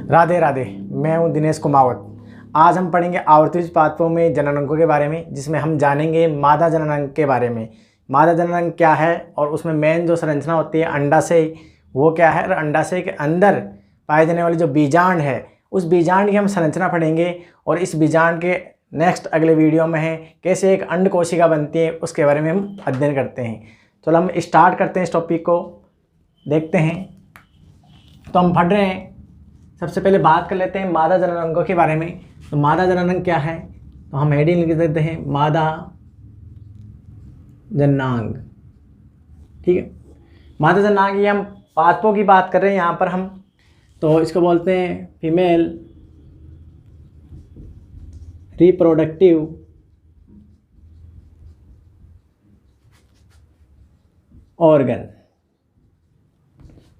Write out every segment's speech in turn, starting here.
राधे राधे। मैं हूं दिनेश कुमावत। आज हम पढ़ेंगे आवर्तबीज पादपों में जननांगों के बारे में, जिसमें हम जानेंगे मादा जननांग के बारे में। मादा जननांग क्या है और उसमें मेन जो संरचना होती है अंडाशय, वो क्या है, और अंडाशय के अंदर पाए जाने वाली जो बीजांड है, उस बीजांड की हम संरचना पढ़ेंगे। और इस बीजांड के नेक्स्ट अगले वीडियो में है कैसे एक अंड कोशिका बनती है, उसके बारे में हम अध्ययन करते हैं। चलो हम स्टार्ट करते हैं इस टॉपिक को, देखते हैं। तो हम पढ़ रहे हैं, सबसे पहले बात कर लेते हैं मादा जननांगों के बारे में। तो मादा जननांग क्या है, तो हम हेडिंग लिख देते हैं मादा जननांग। ठीक है, मादा जननांग, ये हम पादपों की बात कर रहे हैं यहाँ पर हम, तो इसको बोलते हैं female reproductive organ.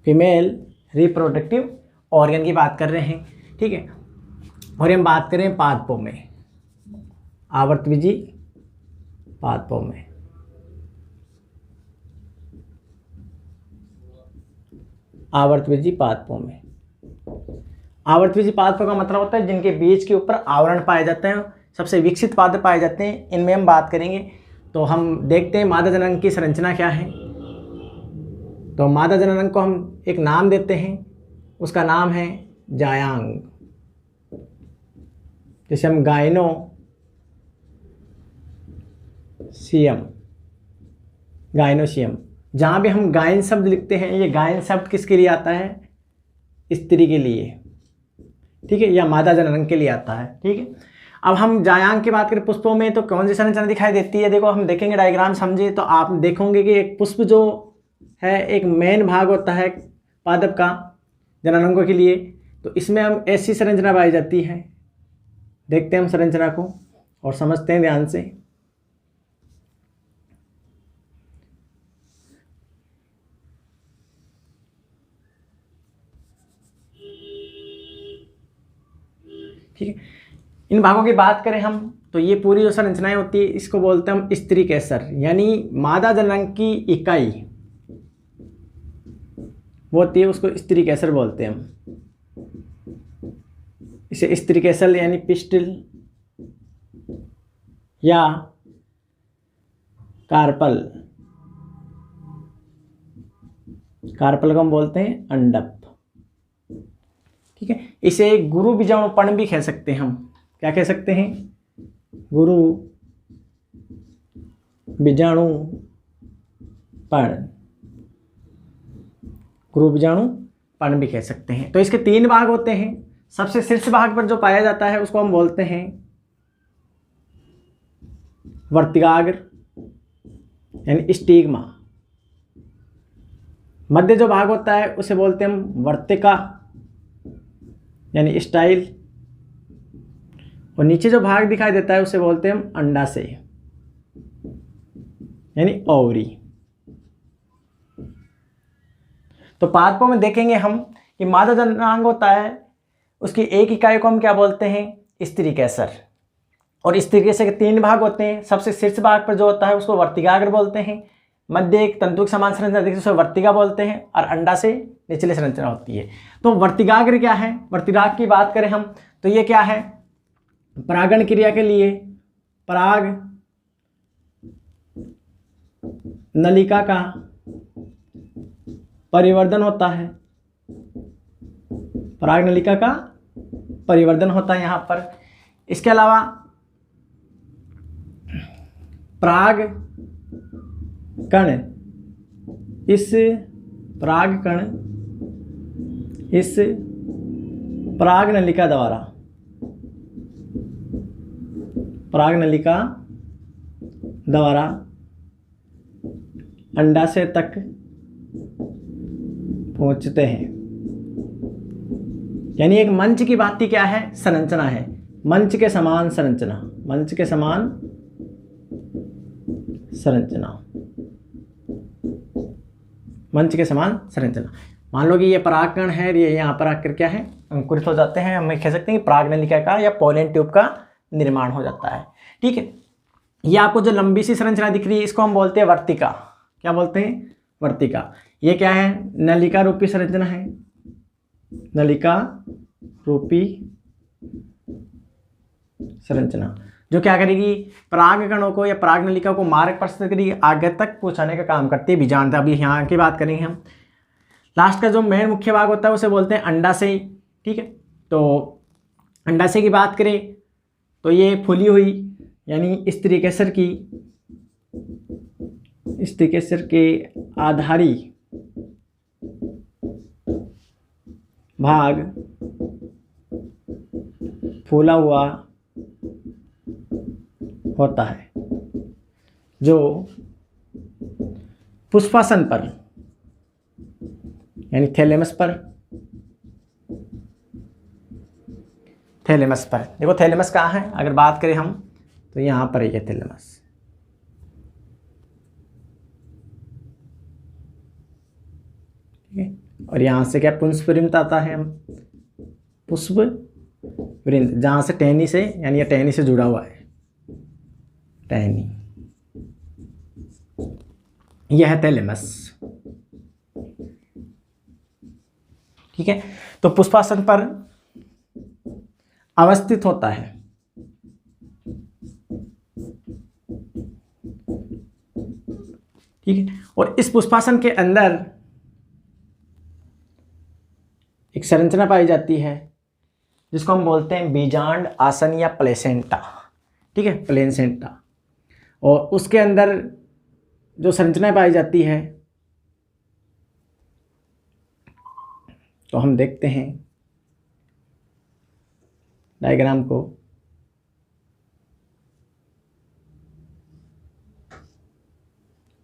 Female reproductive organ की बात कर रहे हैं, ठीक है। और हम बात करें पादपों में, आवर्तबीजी पादपों में। आवर्तबीजी पादपों में, आवर्तबीजी पादपों का मतलब होता है जिनके बीज के ऊपर आवरण पाए जाते हैं, सबसे विकसित पादप पाए जाते हैं, इनमें हम बात करेंगे। तो हम देखते हैं मादा जननांग की संरचना क्या है। तो मादा जननांग को हम एक नाम देते हैं, उसका नाम है जायांग। जैसे हम गायनोसियम, जहाँ भी हम गायन शब्द लिखते हैं, ये गायन शब्द किसके लिए आता है, स्त्री के लिए, ठीक है, या मादा जननांग के लिए आता है, ठीक है। अब हम जायांग की बात करें पुष्पों में, तो कौन सी संरचना दिखाई देती है। देखो हम देखेंगे डायग्राम समझे तो आप देखोगे कि एक पुष्प जो है एक मेन भाग होता है पादप का जननांगों के लिए। तो इसमें हम ऐसी संरचना पाई जाती है, देखते हैं हम संरचना को और समझते हैं ध्यान से। ठीक है, इन भागों की बात करें हम, तो ये पूरी जो संरचनाएं होती है, इसको बोलते हैं हम स्त्री केसर, यानी मादा जननांग की इकाई वो होती है, उसको स्त्री केसर बोलते हैं हम। इसे स्त्री केसर यानी पिस्टिल या कार्पल को हम बोलते हैं अंडप, ठीक है। इसे गुरु बीजाणुपर्ण भी कह सकते हैं हम। क्या कह सकते हैं, गुरु बीजाणुपर्ण, गुरु बीजाणुपर्ण भी कह सकते हैं। तो इसके 3 भाग होते हैं। सबसे शीर्ष भाग पर जो पाया जाता है उसको हम बोलते हैं वर्तिकाग्र यानी स्टिग्मा। मध्य जो भाग होता है उसे बोलते हैं हम वर्तिका यानी स्टाइल, और नीचे जो भाग दिखाई देता है उसे बोलते हैं हम अंडाशय यानी ओवरी। तो पादपों में देखेंगे हम कि मादा जननांग होता है, उसकी एक इकाई को हम क्या बोलते हैं, स्त्री केसर। और स्त्री केसर के 3 भाग होते हैं। सबसे शीर्ष भाग पर जो होता है उसको वर्तिकाग्र बोलते हैं, मध्य एक तंतु के समान संरचना देखिए उसे वर्तिका बोलते हैं, और अंडा से निचले संरचना होती है। तो वर्तिकाग्र क्या है, वर्तिकाग्र की बात करें हम तो ये क्या है, परागण क्रिया के लिए पराग नलिका का परिवर्धन होता है, पराग नलिका का परिवर्धन होता है यहाँ पर। इसके अलावा पराग कण इस पराग नलिका द्वारा अंडाशय तक पहुंचते हैं। यानी एक मंच की भांति क्या है, संरचना है, मंच के समान संरचना, मान लो कि ये परागकण है, ये यहाँ पर आकर क्या है, अंकुरित हो जाते हैं। हम कह सकते हैं कि पराग नलिका का या पोलन ट्यूब का निर्माण हो जाता है, ठीक है। ये आपको जो लंबी सी संरचना दिख रही है इसको हम बोलते हैं वर्तिका। क्या बोलते हैं, वर्तिका। ये क्या है, नलिका रूपी संरचना है, नलिका रूपी संरचना, जो क्या करेगी, पराग कणों को या पराग नलिका को मार्ग प्रशस्त करेगी, आगे तक पहुंचाने का काम करती है बीजांड। अभी यहाँ की बात करेंगे हम। लास्ट का जो मेन मुख्य भाग होता है उसे बोलते हैं अंडाशय। ठीक है, तो अंडाशय की बात करें तो ये फूली हुई यानी स्त्रीकेसर के आधारी भाग फूला हुआ होता है, जो पुष्पासन पर यानी थैलेमस पर देखो थैलेमस कहाँ है, अगर बात करें हम तो यहाँ पर है थैलेमस। ठीक है, और यहाँ से क्या पुष्पवृंत आता है, पुष्पवृंत, जहाँ से टहनी से यानी ये टहनी से जुड़ा हुआ है, टहनी, यह है थैलेमस। ठीक है, तो पुष्पासन पर अवस्थित होता है। ठीक है, और इस पुष्पासन के अंदर एक संरचना पाई जाती है जिसको हम बोलते हैं बीजांड आसन या प्लेसेंटा। ठीक है, प्लेसेंटा, और उसके अंदर जो संरचना पाई जाती है तो हम देखते हैं डायग्राम को।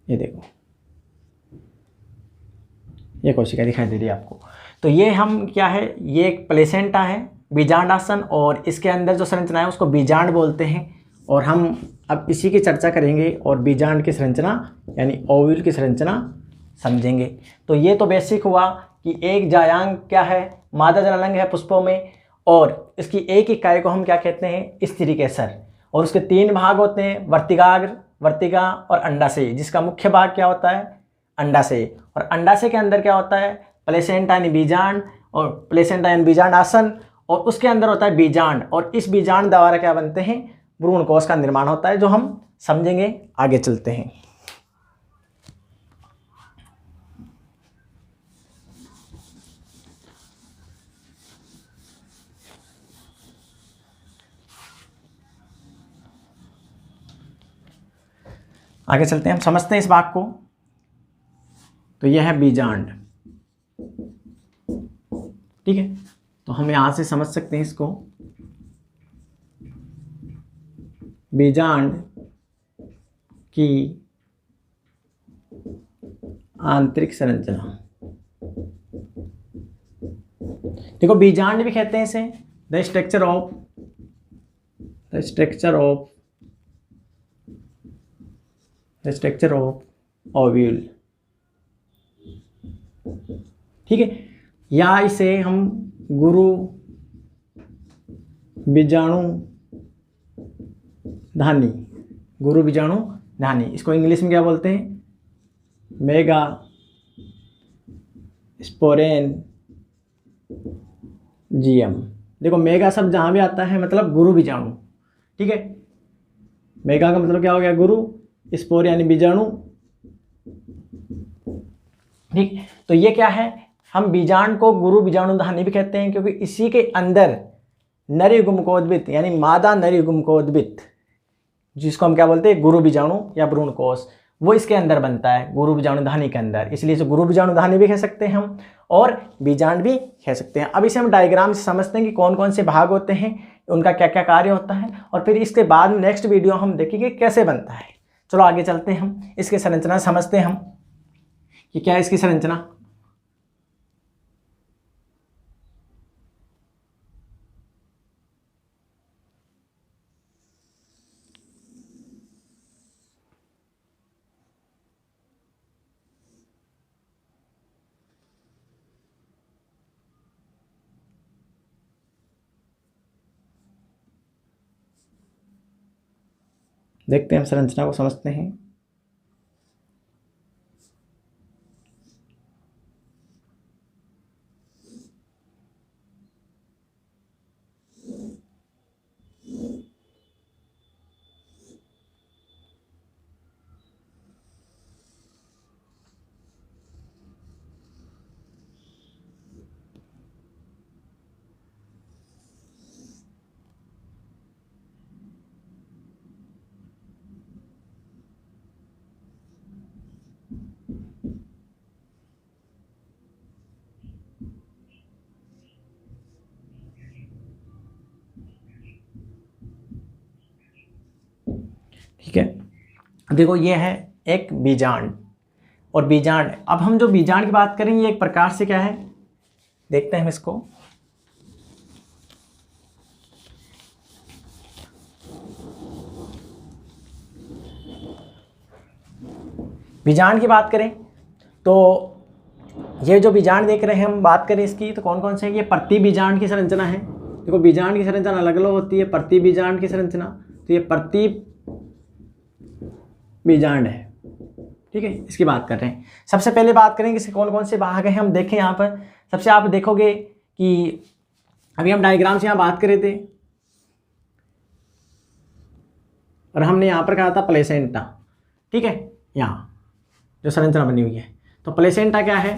ये देखो, ये कोशिका दिखाई दे रही है आपको। तो ये हम क्या है, ये एक प्लेसेंटा है, बीजांड आसन, और इसके अंदर जो संरचना है उसको बीजांड बोलते हैं। और हम अब इसी की चर्चा करेंगे और बीजांड की संरचना यानी ओव्यूल की संरचना समझेंगे। तो ये तो बेसिक हुआ कि एक जायांग क्या है, मादा जननांग है पुष्पों में, और इसकी एक इकाई को हम क्या कहते हैं, स्त्रीकेसर। और उसके 3 भाग होते हैं, वर्तिकाग्र, वर्तिका और अंडाशय, जिसका मुख्य भाग क्या होता है, अंडाशय। और अंडाशय के अंदर क्या होता है, प्लेसेंटा यानी बीजांड, और प्लेसेंटा यानी बीजांड आसन, और उसके अंदर होता है बीजांड, और इस बीजांड द्वारा क्या बनते हैं, भ्रूण कोश का निर्माण होता है, जो हम समझेंगे। आगे चलते हैं। आगे चलते हैं, हम समझते हैं इस भाग को। तो यह है बीजांड। ठीक है, तो हम यहां से समझ सकते हैं इसको, बीजांड की आंतरिक संरचना। देखो बीजांड भी कहते हैं इसे, द स्ट्रक्चर ऑफ ओव्यूल। ठीक है, या इसे हम गुरु बीजाणु धानी, इसको इंग्लिश में क्या बोलते हैं, मेगा स्पोरेंजियम। देखो मेगा शब्द जहां भी आता है मतलब गुरु बीजाणु। ठीक है, मेगा का मतलब क्या हो गया, गुरु, स्पोर यानी बीजाणु। ठीक, तो ये क्या है, हम बीजांड को गुरु बीजाणुधानी भी कहते हैं, क्योंकि इसी के अंदर नरयुग्मकोद्भिद यानी मादा नरयुग्मकोद्भिद, जिसको हम क्या बोलते हैं, गुरु बीजाणु या भ्रूण कोश, वो इसके अंदर बनता है, गुरु बीजाणुधानी के अंदर। इसलिए इसे गुरु बीजाणुधानी भी कह सकते हैं हम, और बीजांड भी कह सकते हैं। अब इसे हम डायग्राम से समझते हैं कि कौन कौन से भाग होते हैं, उनका क्या क्या कार्य होता है, और फिर इसके बाद नेक्स्ट वीडियो हम देखेंगे कैसे बनता है। चलो आगे चलते हैं, हम इसकी संरचना समझते हैं हम कि क्या है इसकी संरचना। देखते हैं, हम संरचना को समझते हैं। ठीक है, देखो ये है एक बीजांड और बीजांड। अब हम जो बीजांड की बात करेंगे ये एक प्रकार से क्या है, देखते हैं हम इसको। बीजांड की बात करें तो ये जो बीजांड देख रहे हैं हम, बात करें इसकी तो कौन कौन से हैं। ये प्रति बीजांड की संरचना है। देखो बीजांड की संरचना अलग अलग होती है। प्रति बीजांड की संरचना, तो ये प्रति बीजांड है, ठीक है, इसकी बात कर रहे हैं। सबसे पहले बात करेंगे इसके कौन कौन से भाग हैं। हम देखें यहाँ पर सबसे, आप देखोगे कि अभी हम डायग्राम से यहाँ बात कर रहे थे और हमने यहाँ पर कहा था प्लेसेंटा, ठीक है, यहाँ जो संरचना बनी हुई है। तो प्लेसेंटा क्या है,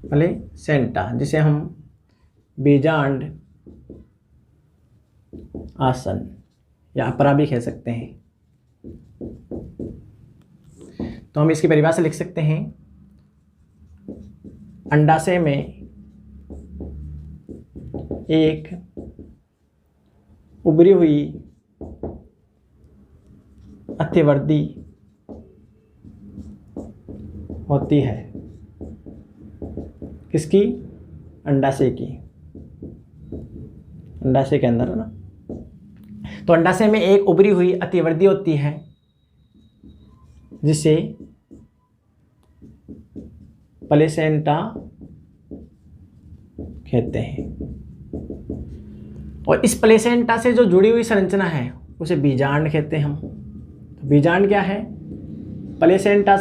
प्लेसेंटा जिसे हम बीजांड आसन या अपरा भी कह सकते हैं। तो हम इसकी परिभाषा लिख सकते हैं, अंडाशय में एक उभरी हुई अतिवर्दी होती है। किसकी, अंडाशय की, अंडाशय के अंदर है ना। तो अंडाशय में एक उभरी हुई अतिवर्दी होती है जिसे प्लेसेंटा कहते हैं। और इस प्लेसेंटा से जो जुड़ी हुई संरचना है उसे बीजांड कहते हैं हम। तो बीजांड क्या है, प्लेसेंटा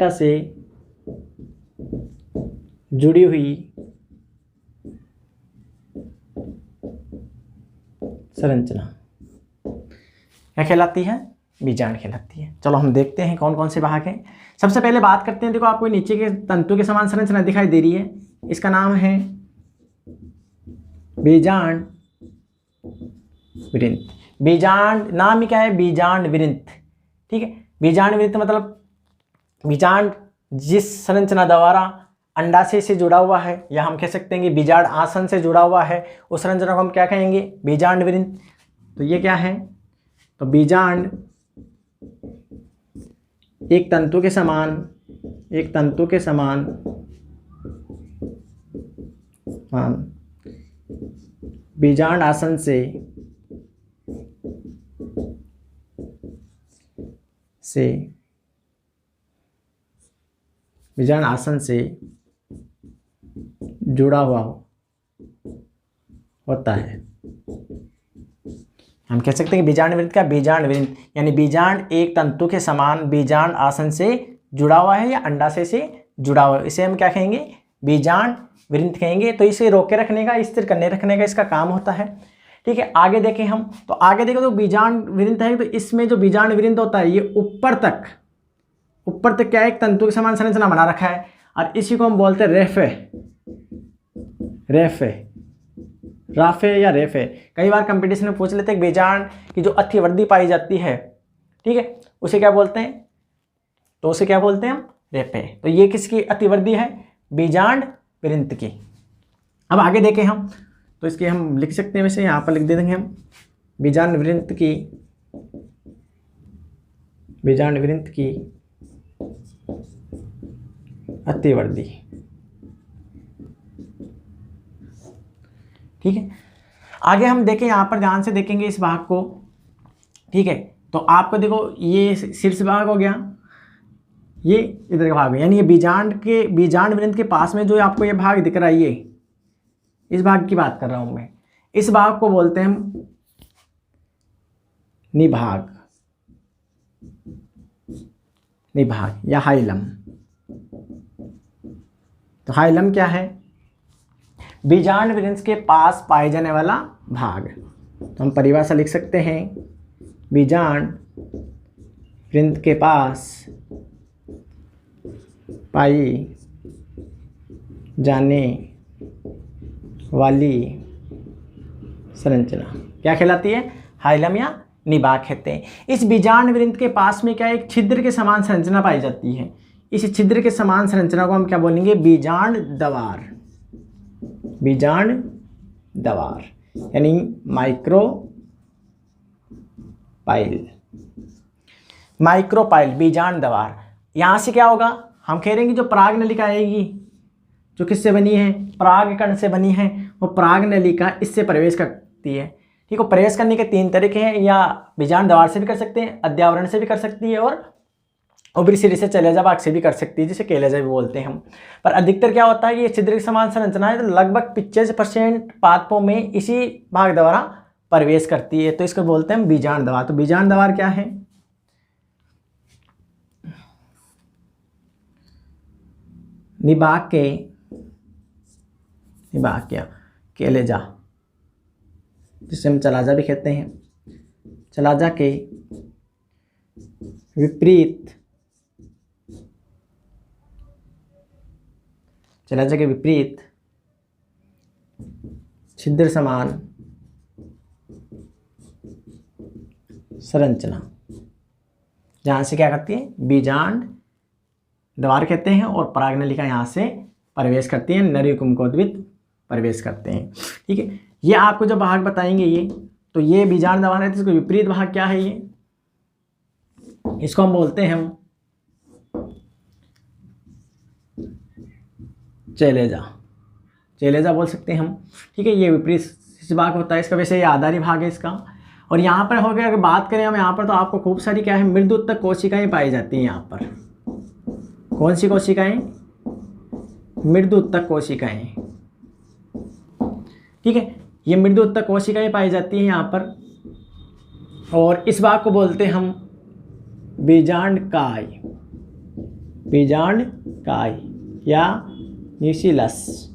से जुड़ी हुई संरचना क्या कहलाती है, बीजांड कहलाती है। चलो हम देखते हैं कौन कौन से भाग हैं। सबसे पहले बात करते हैं, देखो आपको नीचे के तंतु के समान संरचना दिखाई दे रही है, इसका नाम है बीजांड वृंत। बीजांड नाम ही क्या है, बीजांड वृंत, ठीक है। बीजांड वृंत मतलब बीजांड जिस संरचना द्वारा अंडाशय से जुड़ा हुआ है, या हम कह सकते हैं कि बीजांड आसन से जुड़ा हुआ है, उस संरचना को हम क्या कहेंगे, बीजांड वृंत। तो ये क्या है, तो बीजांड एक तंतु के समान बीजांड आसन से जुड़ा हुआ होता है। हम कह सकते हैं कि बीजांड वृंत का बीजांड वृंत यानी बीजांड एक तंतु के समान बीजांड आसन से जुड़ा हुआ है या अंडाशय से जुड़ा हुआ है, इसे हम क्या कहेंगे, बीजांड वृंत कहेंगे। तो इसे रोके रखने का, स्थिर करने रखने का इसका काम होता है, ठीक है। आगे देखें हम, तो आगे देखो तो बीजांड वृंत है, तो इसमें जो बीजांड वृंत होता है ये ऊपर तक क्या है, एक तंतु के समान संरचना बना रखा है, और इसी को हम बोलते हैं राफे या रेफे। कई बार कंपटीशन में पूछ लेते हैं बीजांड की जो अतिवर्दी पाई जाती है, ठीक है, उसे क्या बोलते हैं, तो उसे क्या बोलते हैं हम, रेफे। तो ये किसकी अतिवर्दी है, बीजांड वृंत की। अब आगे देखें हम, तो इसके हम लिख सकते हैं, वैसे यहाँ पर लिख दे देंगे हम, बीजांड वृंत की अतिवर्दी, ठीक है। आगे हम देखें, यहाँ पर ध्यान से देखेंगे इस भाग को, ठीक है। तो आपको देखो ये शीर्ष भाग हो गया, ये इधर का भाग है, यानी ये बीजांड वृंत के पास में जो आपको ये भाग दिख रहा है, ये इस भाग की बात कर रहा हूं मैं। इस भाग को बोलते हैं हम निभाग या हाइलम। तो हाइलम क्या है, बीजांड वृंत के पास पाए जाने वाला भाग। तो हम परिभाषा लिख सकते हैं, बीजांड वृंत के पास पाई जाने वाली संरचना क्या कहलाती है, हाइलम या निभाग कहते हैं। इस बीजांड वृंत के पास में क्या एक छिद्र के समान संरचना पाई जाती है। इस छिद्र के समान संरचना को हम क्या बोलेंगे, बीजांड द्वार। बीजांड द्वार यानी माइक्रोपाइल बीजांड द्वार। यहाँ से क्या होगा, हम कह रहे हैं कि जो पराग नलिका आएगी जो किससे बनी है, पराग कण से बनी है, वो पराग नलिका इससे प्रवेश करती है। ठीक है, प्रवेश करने के 3 तरीके हैं, या बीजांड द्वार से भी कर सकते हैं, अद्यावरण से भी कर सकती है, और ऊपरी सिरे से चलेजा भाग से भी कर सकती है, जिसे केलेजा भी बोलते हैं हम। पर अधिकतर क्या होता है कि ये छिद्र के समान संरचना है, तो लगभग 25% पादपों में इसी भाग द्वारा प्रवेश करती है, तो इसको बोलते हैं बीजांड द्वार। तो बीजांड द्वार क्या है, निभाग क्या केलेजा, जिसे हम चलाजा भी कहते हैं, चलाजा के विपरीत छिद्र समान संरचना, जहाँ से क्या करती है, बीजांड द्वार कहते हैं, और पराग नलिका यहाँ से प्रवेश करती है, नर कुमकोद्भिद प्रवेश करते हैं। ठीक है, ये आपको जो भाग बताएंगे ये, तो ये बीजांड द्वार है, तो इसको विपरीत भाग क्या है, ये इसको हम बोलते हैं हम चेलेजा बोल सकते हैं हम। ठीक है, ये विपरीत भाग होता है इसका, वैसे ये आधारी भाग है इसका। और यहाँ पर हो गया, अगर बात करें हम यहाँ पर, तो आपको खूब सारी क्या है, मृदु उत्तक कोशिकाएं पाई जाती हैं यहाँ पर। कौन सी कोशिकाएं, मृदु उत्तक कोशिकाएं। ठीक है, ये मृदु उत्तक कोशिकाएं पाई जाती हैं यहाँ पर, और इस भाग को बोलते हैं हम बीजांड काय या न्यूसिलस।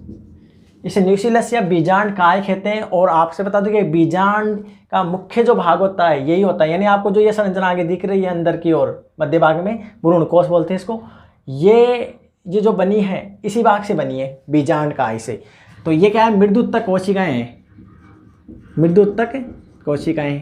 इसे न्यूसिलस या बीजांड काय कहते हैं। और आपसे बता दूं कि बीजांड का मुख्य जो भाग होता है यही होता है, यानी आपको जो ये संरचना आगे दिख रही है अंदर की ओर मध्य भाग में, भ्रूणकोश बोलते हैं इसको, ये जो बनी है इसी भाग से बनी है, बीजांड काय से। तो ये क्या है, मृदु उत्तक कोशिकाएं हैं, मृदु उत्तक कोशिकाएं।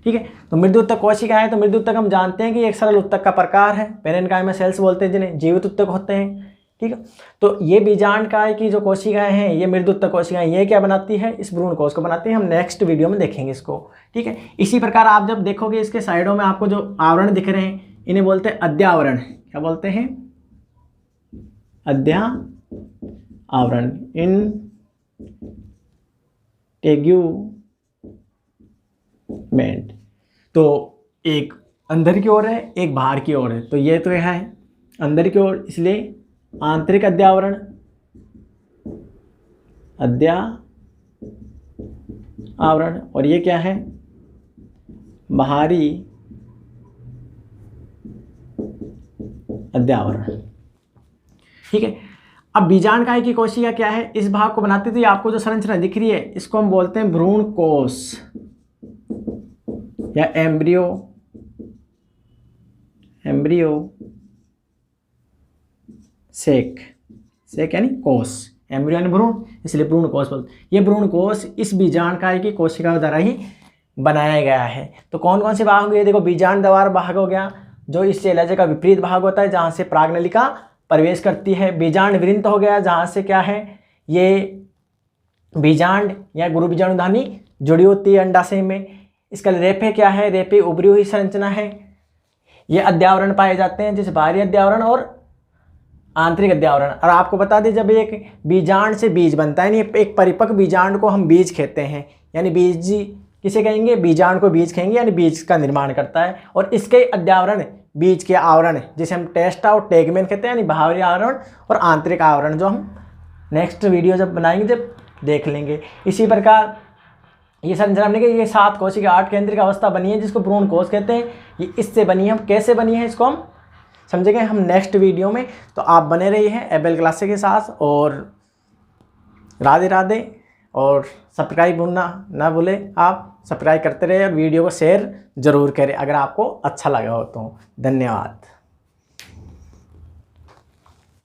ठीक है, तो मृदु उत्तक कोशिकाएं, तो मृदु उत्तक हम जानते हैं कि एक सरल उत्तक का प्रकार है, पेरेन्काइमल सेल्स बोलते हैं जिन्हें, जीवित उत्तक होते हैं। ठीक है, तो ये बीजांड काय की जो कोशिकाएं हैं, ये मृदु उत्तक कोशिकाएं, ये क्या बनाती है, इस भ्रूणकोश को बनाती है। हम नेक्स्ट वीडियो में देखेंगे इसको। ठीक है, इसी प्रकार आप जब देखोगे इसके साइडों में आपको जो आवरण दिख रहे हैं, इन्हें बोलते हैं अद्यावरण। क्या बोलते हैं, अद्यावरण, इंटेग्यूमेंट। तो एक अंदर की ओर है, एक बाहर की ओर है, तो ये तो है अंदर की ओर, इसलिए आंतरिक अद्यावरण, आवरण, और ये क्या है, बाहरी अद्यावरण। ठीक है, अब बीजांड काय की कोशिका क्या है, इस भाग को बनाती, तो ये आपको जो संरचना दिख रही है इसको हम बोलते हैं भ्रूणकोश या एम्ब्रियो सेक यानी कोश, एम्ब्रियो यानी भ्रूण, इसलिए भ्रूणकोश बोलते। ये भ्रूणकोश इस बीजांड काय की कोशिका द्वारा ही बनाया गया है। तो कौन कौन से भाग होंगे, देखो बीजांड द्वार भाग हो गया, जो इस चेलेजे का विपरीत भाग होता है, जहाँ से पराग नलिका प्रवेश करती है। बीजांड वृंत हो गया, जहाँ से क्या है, ये बीजांड या गुरु बीजाणुधानी जुड़ी होती है अंडाशय में। इसका रेपे क्या है, रेपे उभरी हुई संरचना है। ये अद्यावरण पाए जाते हैं, जैसे बाहरी अद्यावरण और आंतरिक अद्यावरण। और आपको बता दें, जब एक बीजांड से बीज बनता है, यानी एक परिपक्व बीजांड को हम बीज कहते हैं, यानी बीज किसे कहेंगे, बीजांड को बीज कहेंगे, यानी बीज का निर्माण करता है। और इसके अद्यावरण, बीज के आवरण, जिसे हम टेस्टा और टेगमेन कहते हैं, यानी बाहरी आवरण और आंतरिक आवरण, जो हम नेक्स्ट वीडियो जब बनाएंगे जब देख लेंगे। इसी प्रकार ये संरचना हमने कि ये 7 कोशिका 8 केंद्रिक अवस्था बनी है, जिसको भ्रूणकोश कहते हैं। ये इससे बनी है, हम कैसे बनी है इसको हम समझेंगे हम नेक्स्ट वीडियो में। तो आप बने रहिए हैं एबेल क्लासेस के साथ, और राधे राधे। और सब्सक्राइब ना भूले, आप सब्सक्राइब करते रहे और वीडियो को शेयर ज़रूर करें अगर आपको अच्छा लगा हो तो। धन्यवाद।